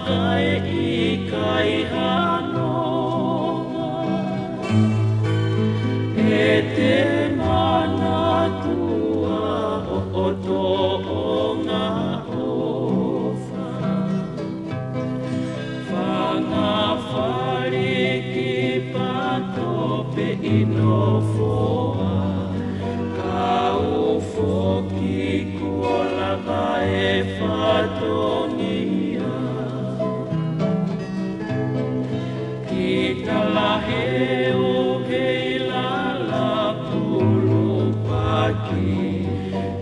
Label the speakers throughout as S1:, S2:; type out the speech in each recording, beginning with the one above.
S1: kai I kai hanonga e te mana tua o to'onga ofa whanga whariki patope ino foa ka ufoki kua lava e whatongia ki ka lahe o hei lala pulu paki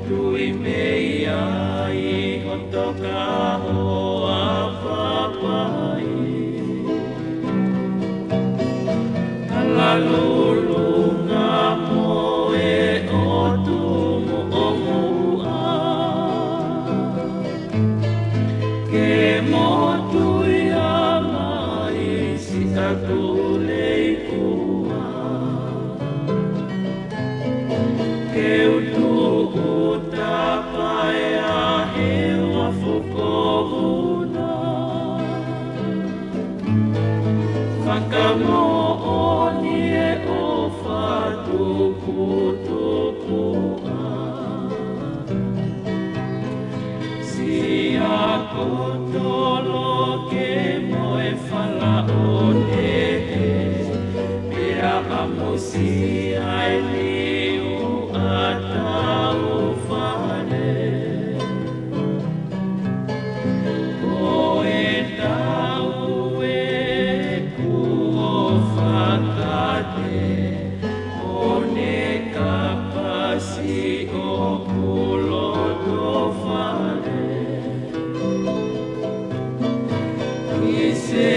S1: tui mei ai hoto ka hoa papai ala lulunga moe o tumu o mua ke motui a mai si aku leikua ke utu utapai a hewa fukohuna whakamooni e o whatukutukua si a kotolo ke moe whalaone pea amusi ai liu a tau whane ko e tau e kuo whakate o ne kapasi o kulo to whane ki se